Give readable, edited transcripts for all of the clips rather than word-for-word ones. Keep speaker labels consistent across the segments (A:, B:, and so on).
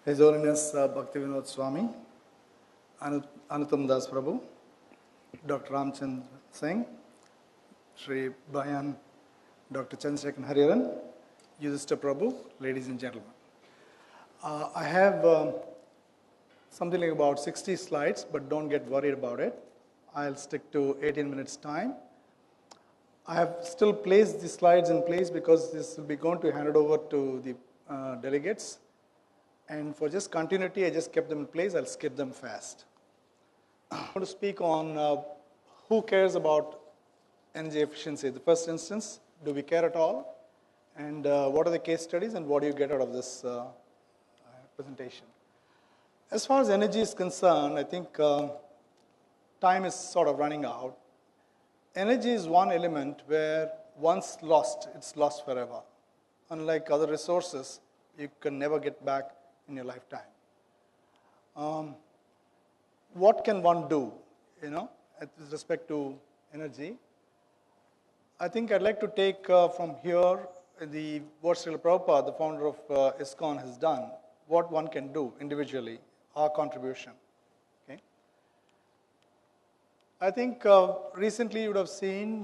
A: His Holiness Bhaktivinoda Swami, Anutam Das Prabhu, Dr. Ramchand Singh, Sri Bayan, Dr. Chandrasekhan Hariharan, Yudhishthira Prabhu, ladies and gentlemen. I have something like about 60 slides, but don't get worried about it. I'll stick to 18 minutes time. I have still placed the slides in place because this will be going to hand it over to the delegates. And for just continuity, I just kept them in place. I'll skip them fast. I want to speak on who cares about energy efficiency. The first instance, do we care at all? And what are the case studies and what do you get out of this presentation? As far as energy is concerned, I think time is sort of running out. Energy is one element where once lost, it's lost forever. Unlike other resources, you can never get back in your lifetime. What can one do, with respect to energy? I think I'd like to take from here what Srila Prabhupada, the founder of ISKCON, has done, what one can do individually, our contribution. Okay. I think recently you would have seen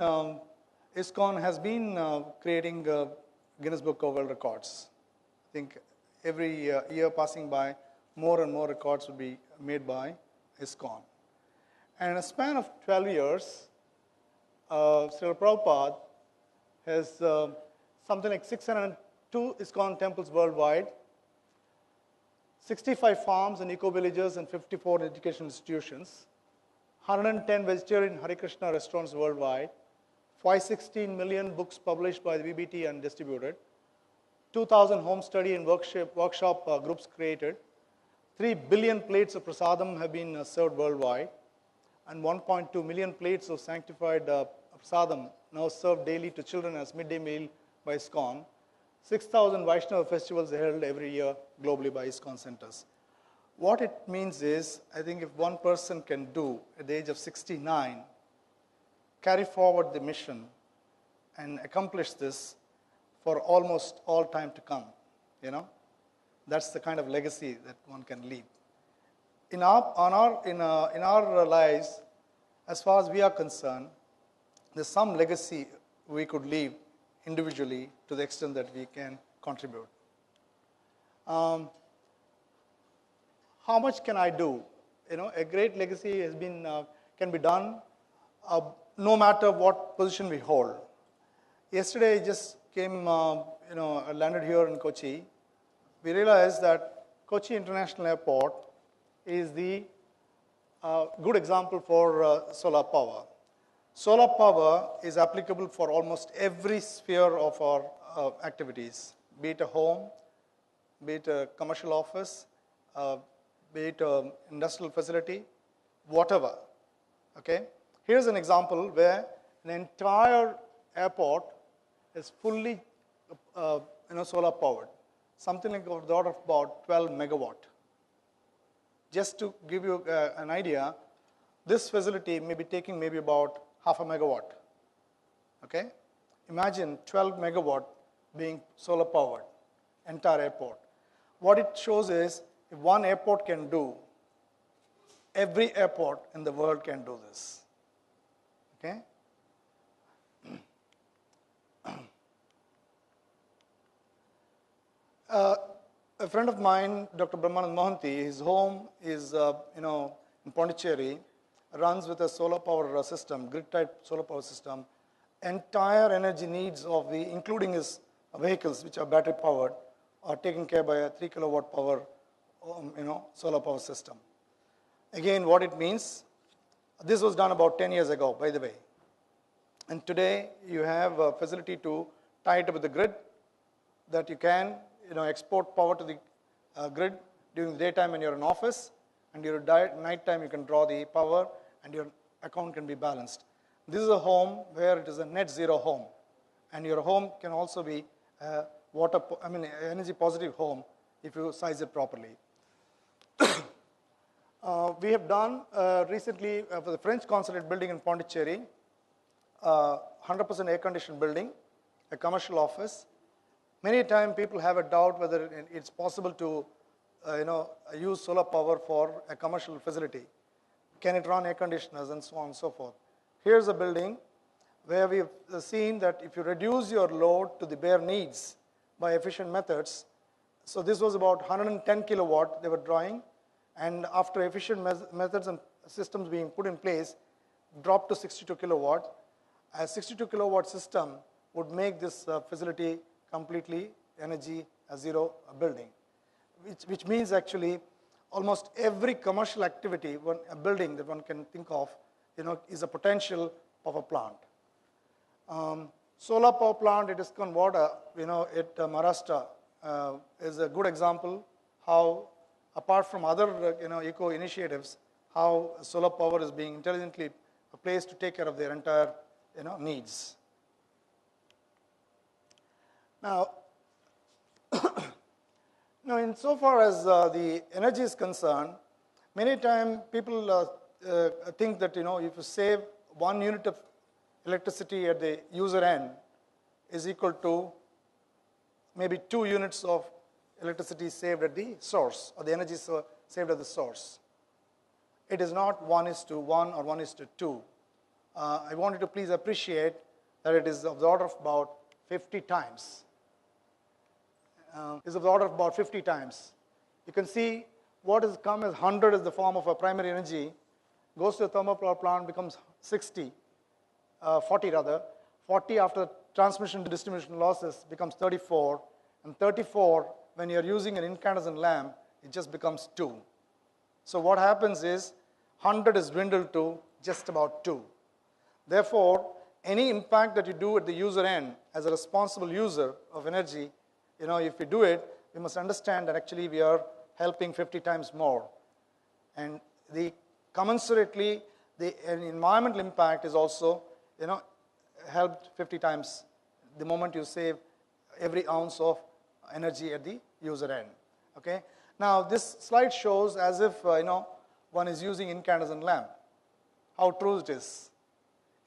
A: ISKCON has been creating Guinness Book of World Records. I think every year passing by, more and more records will be made by ISKCON. And in a span of 12 years, Srila Prabhupada has something like 602 ISKCON temples worldwide, 65 farms and eco-villages and 54 education institutions, 110 vegetarian Hare Krishna restaurants worldwide, 516 million books published by the BBT and distributed, 2,000 home study and workshop groups created, 3 billion plates of prasadam have been served worldwide, and 1.2 million plates of sanctified prasadam now served daily to children as midday meal by ISKCON. 6,000 Vaishnava festivals are held every year globally by ISKCON centers. What it means is, I think if one person can do, at the age of 69, carry forward the mission and accomplish this for almost all time to come, that's the kind of legacy that one can leave. In our lives, as far as we are concerned, there's some legacy we could leave individually to the extent that we can contribute. How much can I do? A great legacy has been can be done no matter what position we hold. Yesterday, I just came, I landed here in Kochi. We realized that Kochi International Airport is the good example for solar power. Solar power is applicable for almost every sphere of our activities, be it a home, be it a commercial office, be it an industrial facility, whatever. Okay? Here's an example where an entire airport is fully solar powered, something like of the order of about 12 megawatt. Just to give you an idea, this facility may be taking maybe about half a megawatt. Okay? Imagine 12 megawatt being solar powered, entire airport. What it shows is, if one airport can do, every airport in the world can do this. Okay? A friend of mine, Dr. Brahmanand Mohanty, his home is in Pondicherry, runs with a solar power system, grid-type solar power system. Entire energy needs of including his vehicles, which are battery powered, are taken care by a 3 kilowatt power, solar power system. Again, what it means, This was done about 10 years ago, by the way. And today, you have a facility to tie it up with the grid that you can export power to the grid during the daytime when you're in office, and during night time you can draw the power and your account can be balanced. This is a home where it is a net zero home, and your home can also be a energy positive home if you size it properly. We have done recently for the French consulate building in Pondicherry, 100% air conditioned building, a commercial office. Many times people have a doubt whether it's possible to use solar power for a commercial facility. Can it run air conditioners and so on and so forth? Here's a building where we've seen that if you reduce your load to the bare needs by efficient methods, so this was about 110 kilowatt they were drawing, and after efficient methods and systems being put in place, dropped to 62 kilowatt. A 62 kilowatt system would make this facility completely energy zero building, which means actually almost every commercial activity, a building that one can think of, is a potential power plant. Solar power plant at Iskanwada, at Maharashtra, is a good example how, apart from other eco initiatives, how solar power is being intelligently placed to take care of their entire needs. Now, insofar as the energy is concerned, many times people think that if you save 1 unit of electricity at the user end is equal to maybe 2 units of electricity saved at the source, or the energy saved at the source. It is not 1:1 or 1:2. I want you to please appreciate that it is of the order of about 50 times. Is of the order of about 50 times. You can see what has come as 100 as the form of a primary energy, goes to the thermal power plant, becomes 40 rather. 40 after transmission to distribution losses becomes 34, and 34 when you're using an incandescent lamp, it just becomes 2. So what happens is 100 is dwindled to just about 2. Therefore, any impact that you do at the user end as a responsible user of energy, if we do it, we must understand that actually we are helping 50 times more. And the commensurately, the environmental impact is also, helped 50 times the moment you save every ounce of energy at the user end. Okay. Now, this slide shows as if, one is using incandescent lamp. How true it is.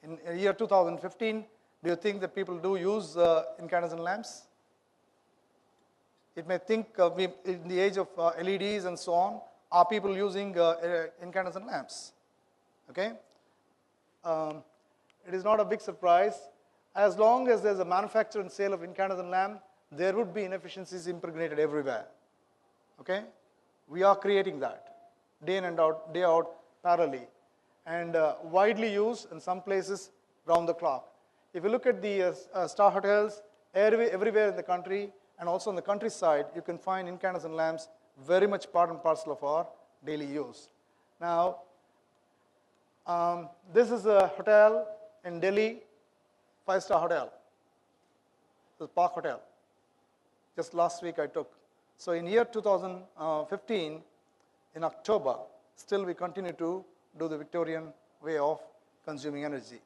A: In the year 2015, do you think that people do use incandescent lamps? It may think in the age of LEDs and so on, are people using incandescent lamps? Okay? It is not a big surprise. As long as there's a manufacture and sale of incandescent lamp, there would be inefficiencies impregnated everywhere. Okay? We are creating that day in and out, day out, parallelly, and widely used in some places round the clock. If you look at the star hotels, everywhere in the country and also in the countryside, you can find incandescent lamps very much part and parcel of our daily use. Now, this is a hotel in Delhi, 5-star hotel. This is Park Hotel. Just last week I took. So in year 2015, in October, still we continue to do the Victorian way of consuming energy.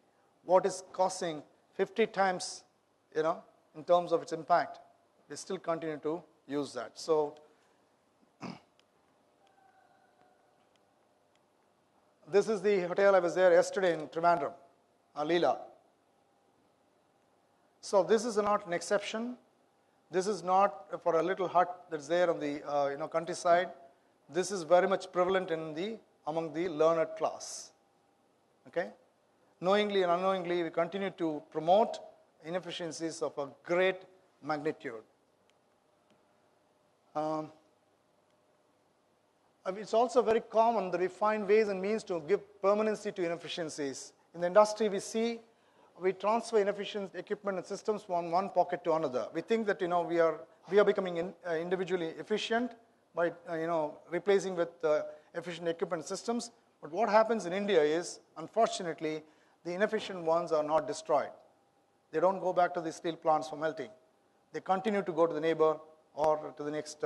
A: What is costing 50 times, in terms of its impact, we still continue to use that. So this is the hotel I was there yesterday in Trivandrum, Leela. So this is not an exception. This is not for a little hut that's there on the countryside. This is very much prevalent among the learned class. Okay? Knowingly and unknowingly, we continue to promote inefficiencies of a great magnitude. It's also very common that we find ways and means to give permanency to inefficiencies. In the industry, we transfer inefficient equipment and systems from one pocket to another. We think that we are becoming individually efficient by replacing with efficient equipment systems, But what happens in India is, unfortunately, the inefficient ones are not destroyed. They don't go back to the steel plants for melting. They continue to go to the neighbor or to the next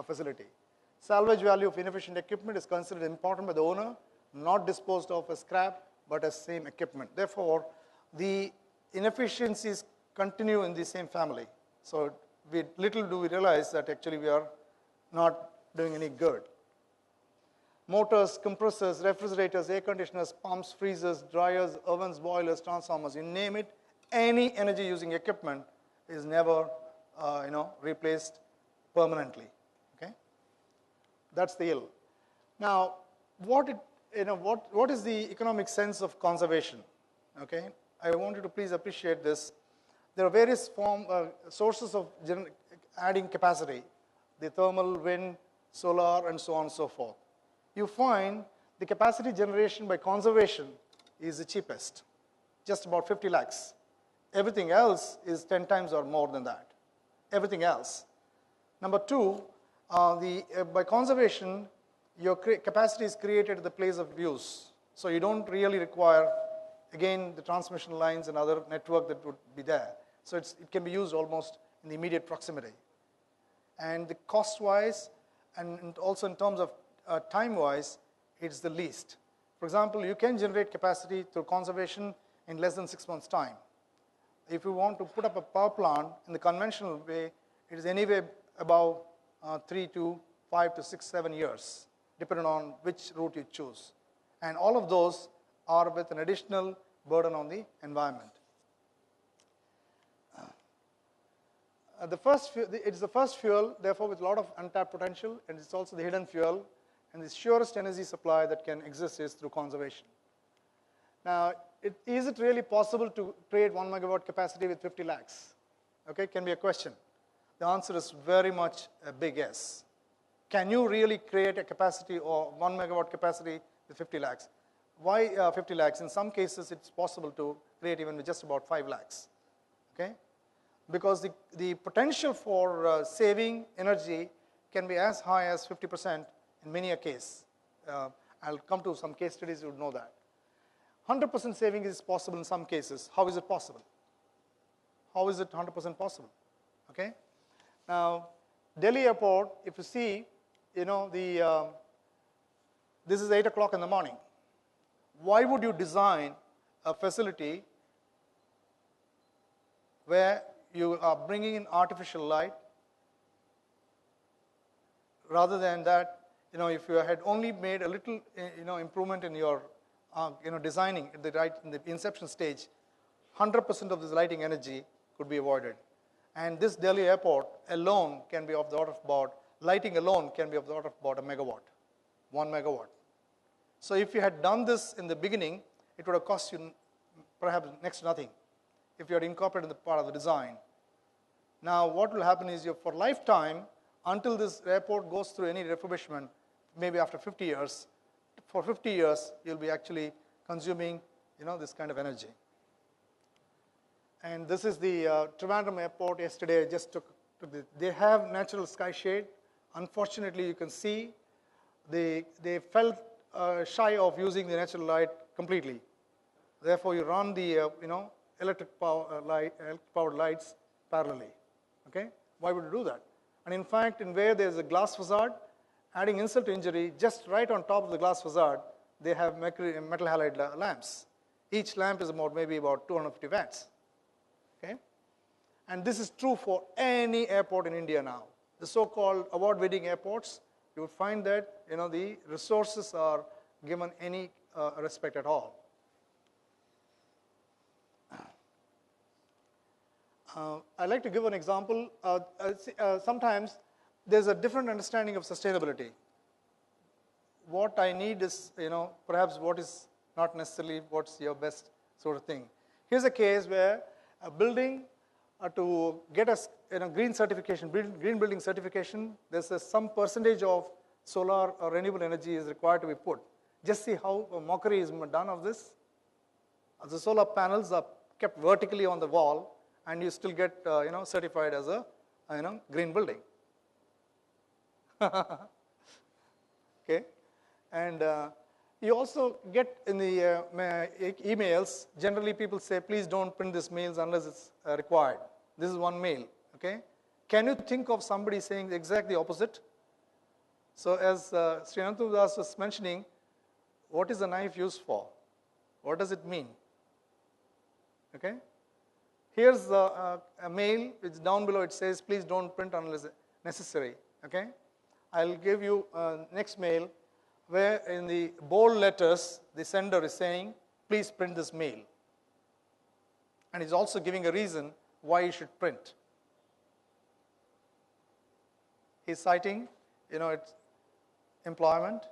A: facility. Salvage value of inefficient equipment is considered important by the owner, not disposed of as scrap, but as same equipment. Therefore, the inefficiencies continue in the same family. So little do we realize that actually we are not doing any good. Motors, compressors, refrigerators, air conditioners, pumps, freezers, dryers, ovens, boilers, transformers, you name it, any energy using equipment is never replaced permanently. Okay? That's the ill. Now, what is the economic sense of conservation? Okay? I want you to please appreciate this. There are various sources of adding capacity, the thermal, wind, solar, and so on and so forth. You find the capacity generation by conservation is the cheapest, just about 50 lakhs. Everything else is 10 times or more than that. Everything else. Number two, by conservation, your capacity is created at the place of use. So you don't really require, again, the transmission lines and other network that would be there. So it can be used almost in the immediate proximity. And the cost-wise, and also in terms of time-wise, it's the least. For example, you can generate capacity through conservation in less than 6 months' time. If you want to put up a power plant in the conventional way, it is anywhere about 3 to 5 to 6, 7 years, depending on which route you choose. And all of those are with an additional burden on the environment. It's the first fuel, therefore, with a lot of untapped potential, and it's also the hidden fuel, and the surest energy supply that can exist is through conservation. Now, is it really possible to create 1 megawatt capacity with 50 lakhs? Okay, can be a question. The answer is very much a big yes. Can you really create a capacity or 1 megawatt capacity with 50 lakhs? Why 50 lakhs? In some cases, it's possible to create even with just about 5 lakhs. Okay? Because the potential for saving energy can be as high as 50% in many a case. I'll come to some case studies, you would know that. 100% saving is possible in some cases. How is it possible? How is it 100% possible? Okay? Now, Delhi airport, if you see, this is 8 o'clock in the morning. Why would you design a facility where you are bringing in artificial light rather than that, if you had only made a little, improvement in your, designing at in the inception stage, 100% of this lighting energy could be avoided. And this Delhi airport alone can be of the order of about, lighting alone can be of the order of about 1 megawatt, 1 megawatt. So if you had done this in the beginning, it would have cost you perhaps next to nothing if you had incorporated the part of the design. Now, what will happen is for lifetime, until this airport goes through any refurbishment, maybe after 50 years, for 50 years, you'll be actually consuming, this kind of energy. And this is the Trivandrum airport. Yesterday, I just they have natural sky shade. Unfortunately, you can see they felt shy of using the natural light completely. Therefore, you run the, electric powered lights parallelly. Okay? Why would you do that? And in fact, where there's a glass facade, adding insult to injury, just right on top of the glass facade, they have metal halide lamps. Each lamp is maybe about 250 watts. Okay? And this is true for any airport in India now. The so-called award-winning airports, you would find that the resources are given any respect at all. I'd like to give an example. Sometimes there's a different understanding of sustainability. What I need is, perhaps what is not necessarily what's your best sort of thing. Here's a case where a building to get a green certification, green building certification, there's some percentage of solar or renewable energy is required to be put. Just see how a mockery is done of this. The solar panels are kept vertically on the wall, and you still get certified as a green building. Okay, and You also get in the emails, generally people say, please don't print these mails unless it's required. This is one mail, okay? Can you think of somebody saying exactly the opposite? So as Sri Ananthadas was mentioning, what is the knife used for? What does it mean? Okay? Here's a mail, which down below it says, please don't print unless necessary, okay? I'll give you next mail, where in the bold letters, the sender is saying, please print this mail. And he's also giving a reason why you should print. He's citing, it's employment,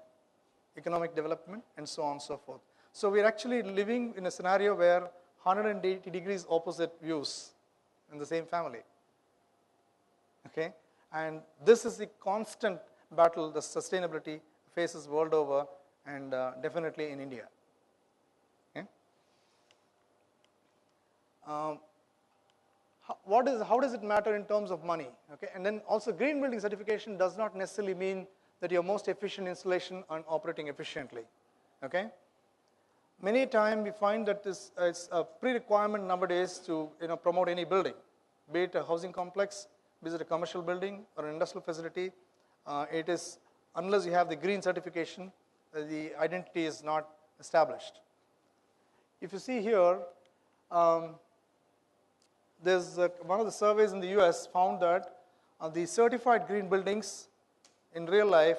A: economic development, and so on and so forth. So we're actually living in a scenario where 180 degrees opposite views in the same family. Okay? And this is the constant battle the sustainability faces world over, and definitely in India. Okay? How does it matter in terms of money? Okay? And then also green building certification does not necessarily mean that your most efficient installation and operating efficiently. Okay? Many times we find that this is a pre-requirement nowadays to promote any building, be it a housing complex, be it a commercial building or an industrial facility. It is, unless you have the green certification, the identity is not established. If you see here, there's one of the surveys in the US found that the certified green buildings in real life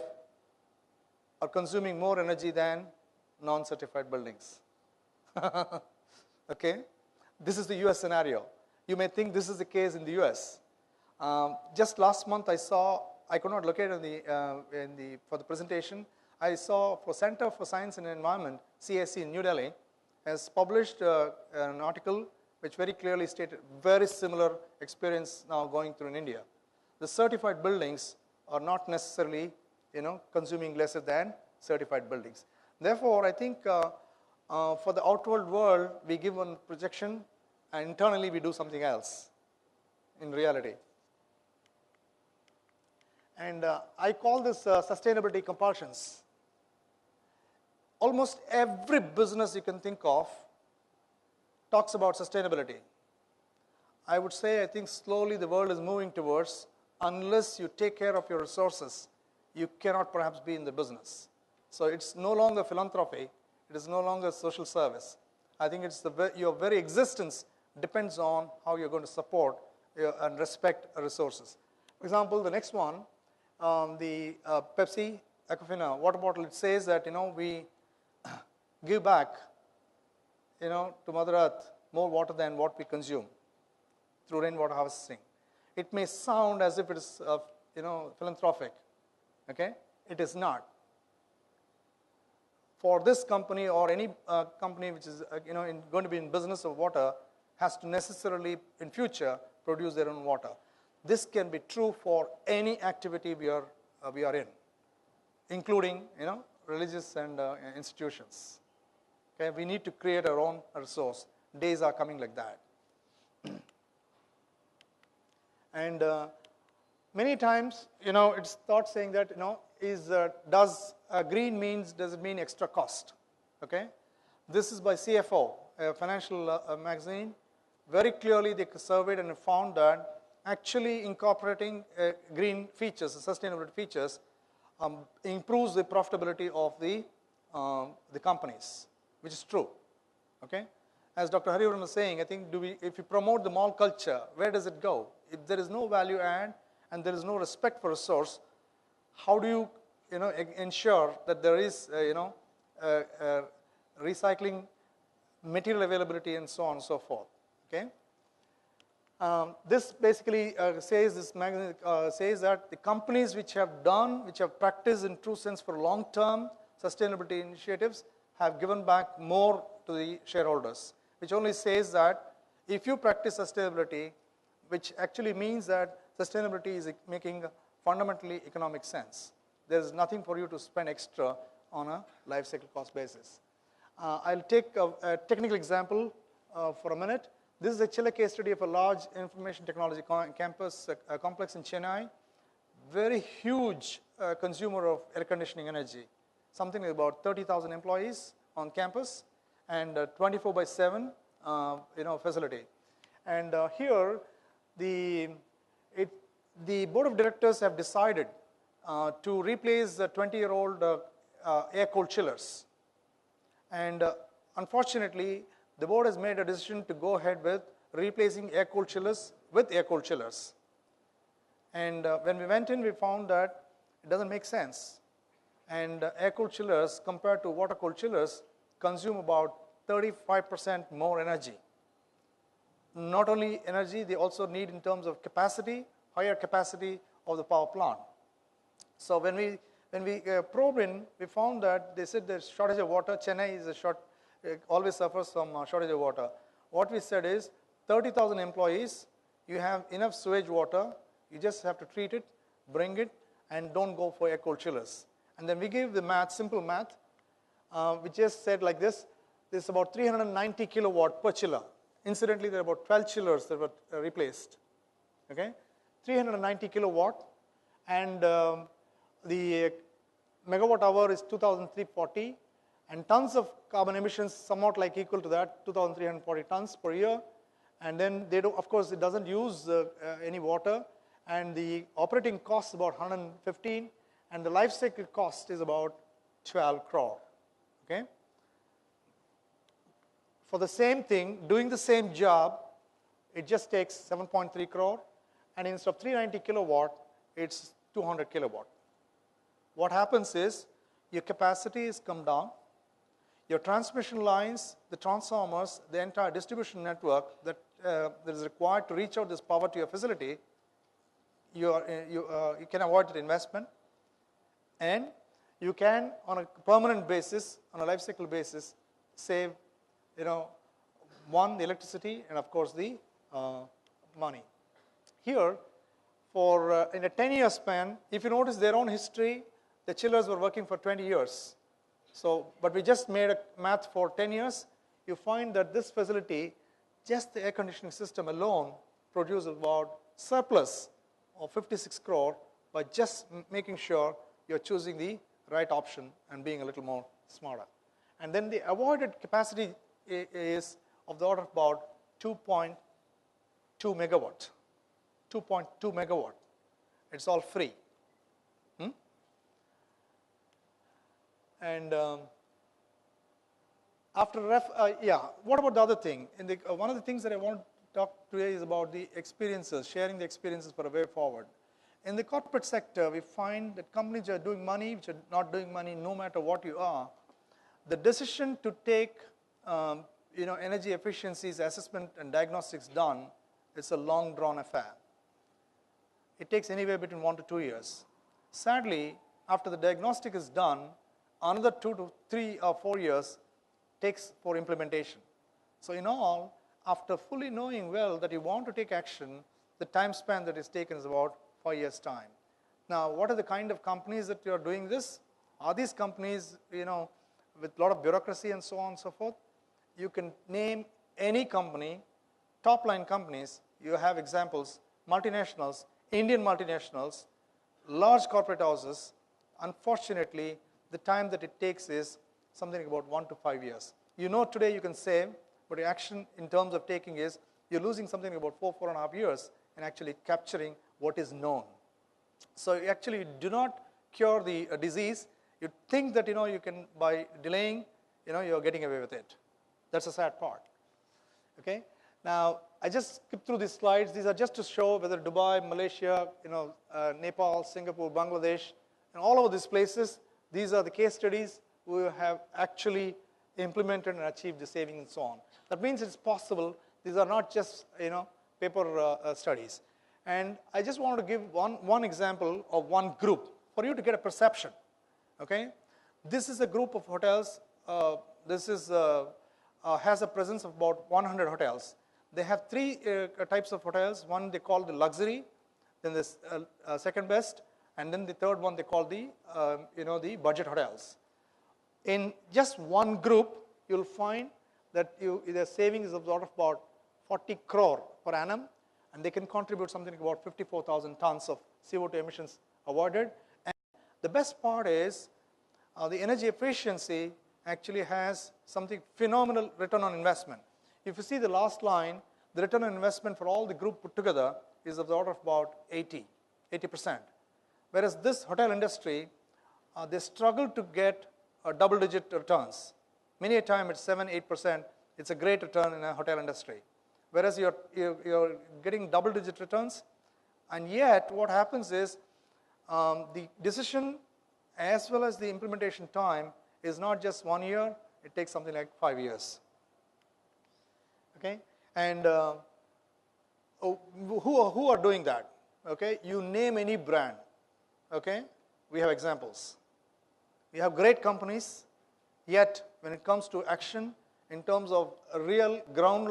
A: are consuming more energy than non-certified buildings. Okay? This is the US scenario. You may think this is the case in the US. Just last month I could not locate for the presentation, I saw for Center for Science and Environment, CSE in New Delhi, has published an article which very clearly stated very similar experience now going through in India. The certified buildings are not necessarily consuming lesser than certified buildings. Therefore, I think for the outward world, we give one projection, and internally we do something else in reality. And I call this sustainability compulsions. Almost every business you can think of talks about sustainability. I would say, I think slowly the world is moving towards, unless you take care of your resources, you cannot perhaps be in the business. So it's no longer philanthropy, it is no longer social service. I think it's your very existence depends on how you're going to support and respect resources. For example, the next one, the Pepsi Aquafina water bottle, it says that we give back to Mother Earth more water than what we consume through rainwater harvesting. It may sound as if it is philanthropic. Okay? It is not. For this company or any company which is going to be in business of water has to necessarily in future produce their own water. This can be true for any activity we are in, including religious and institutions. Okay, we need to create our own resource. Days are coming like that. And many times, it's thought saying that does it mean extra cost? Okay, this is by CFO, a financial magazine. Very clearly, they surveyed and found that actually incorporating green features, sustainability features, improves the profitability of the companies, which is true. Okay, as Dr. Harivaran was saying, I think if you promote the mall culture, where does it go? If there is no value add and there is no respect for resource, how do you ensure that there is recycling, material availability, and so on and so forth? Okay. This basically this magazine says that the companies which have practiced in true sense for long-term sustainability initiatives have given back more to the shareholders, which only says that if you practice sustainability, which actually means that sustainability is making fundamentally economic sense. There is nothing for you to spend extra on a life cycle cost basis. I'll take a technical example for a minute. This is actually a case study of a large information technology campus complex in Chennai. Very huge consumer of air conditioning energy. something like about 30,000 employees on campus, and 24/7 facility. And here, the board of directors have decided to replace the 20-year-old air-cooled chillers. And unfortunately, the board has made a decision to go ahead with replacing air-cooled chillers with air-cooled chillers. And when we went in, we found that it doesn't make sense. And air-cooled chillers compared to water-cooled chillers consume about 35% more energy. Not only energy, they also need in terms of capacity, higher capacity of the power plant. So when we probed in, we found that they said there's shortage of water. Chennai is always suffers from shortage of water. What we said is 30,000 employees, you have enough sewage water, you just have to treat it, bring it, and don't go for air-cooled chillers. And then we gave the math, simple math. We just said like this is about 390 kilowatt per chiller. Incidentally, there are about 12 chillers that were replaced. Okay, 390 kilowatt, and the megawatt hour is 2,340, and tons of carbon emissions somewhat like equal to that, 2,340 tons per year. And then they do, of course, it doesn't use any water, and the operating cost is about 115, and the life cycle cost is about 12 crore. Okay. For the same thing, doing the same job, it just takes 7.3 crore, and instead of 390 kilowatt, it's 200 kilowatt. What happens is your capacity is come down, your transmission lines, the transformers, the entire distribution network that is required to reach out this power to your facility, you can avoid the investment, and you can, on a permanent basis, on a life cycle basis, save, one, the electricity, and of course the money. Here, for in a 10-year span, if you notice their own history, the chillers were working for 20 years. So, but we just made a math for 10 years. You find that this facility, just the air conditioning system alone, produces about surplus of 56 crore by just making sure you're choosing the right option and being a little more smarter. And then the avoided capacity is of the order of about 2.2 megawatt. 2.2 megawatt. It's all free. And what about the other thing? One of the things that I want to talk today is about the experiences, sharing the experiences for a way forward. In the corporate sector, we find that companies are doing money, which are not doing money, no matter what you are. The decision to take energy efficiencies assessment and diagnostics done is a long drawn affair. It takes anywhere between 1 to 2 years. Sadly, after the diagnostic is done, another 2 to 3 or 4 years takes for implementation. So in all, after fully knowing well that you want to take action, the time span that is taken is about 5 years' time. Now, what are the kind of companies that you are doing this? Are these companies, with a lot of bureaucracy and so on and so forth? You can name any company, top-line companies. You have examples, multinationals, Indian multinationals, large corporate houses. Unfortunately, the time that it takes is something about 1 to 5 years. Today you can save, but your action in terms of taking is you're losing something about 4.5 years in actually capturing what is known. So you actually do not cure the disease. You think that you can, by delaying, you're getting away with it. That's a sad part. Okay. Now I just skip through these slides. These are just to show whether Dubai, Malaysia, Nepal, Singapore, Bangladesh, and all over these places. These are the case studies who have actually implemented and achieved the savings and so on. That means it's possible. These are not just paper studies. And I just wanted to give one example of one group for you to get a perception. Okay, this is a group of hotels. This is has a presence of about 100 hotels. They have 3 types of hotels. One they call the luxury, then the second best, and then the third one they call the the budget hotels. In just one group, you'll find that their savings is of the order of about 40 crore per annum, and they can contribute something like about 54,000 tons of CO2 emissions avoided. And the best part is the energy efficiency actually has something phenomenal return on investment. If you see the last line, the return on investment for all the group put together is of the order of about 80%. Whereas this hotel industry, they struggle to get double-digit returns. Many a time it's 7-8%. It's a great return in a hotel industry. Whereas you're getting double-digit returns, and yet what happens is the decision as well as the implementation time is not just 1 year, it takes something like 5 years. Okay? And who are doing that? Okay? You name any brand. Okay? We have examples. We have great companies, yet when it comes to action, in terms of real ground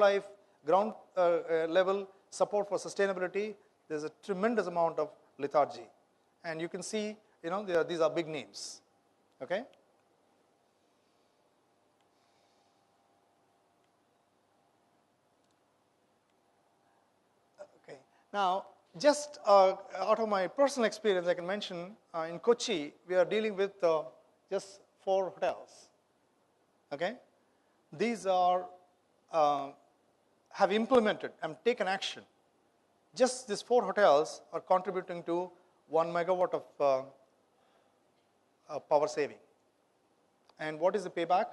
A: level support for sustainability, there's a tremendous amount of lethargy. And you can see, these are big names. Okay? Okay. Now, just out of my personal experience, I can mention in Kochi, we are dealing with just 4 hotels. Okay? These are have implemented and taken action. Just these 4 hotels are contributing to 1 megawatt of power saving. And what is the payback?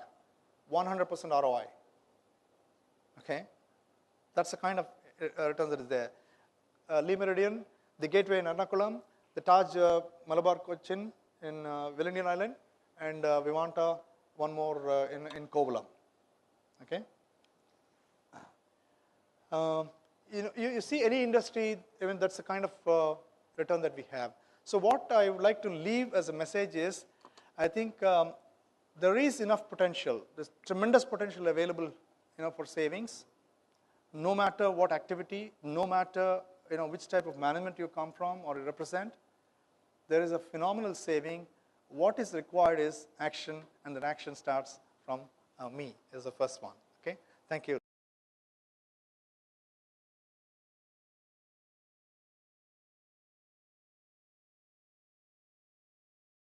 A: 100% ROI. Okay? That's the kind of return that is there. Lee Meridian, the Gateway in Ernakulam, the Taj Malabar Cochin in Valendian Island, and Vivanta, one more in Kovalam. Okay? You see any industry, even that's the kind of return that we have. So what I would like to leave as a message is, I think there is enough potential. There's tremendous potential available, for savings. No matter what activity, no matter which type of management you come from or you represent, there is a phenomenal saving. What is required is action, and that action starts from me as the first one. Okay? Thank you.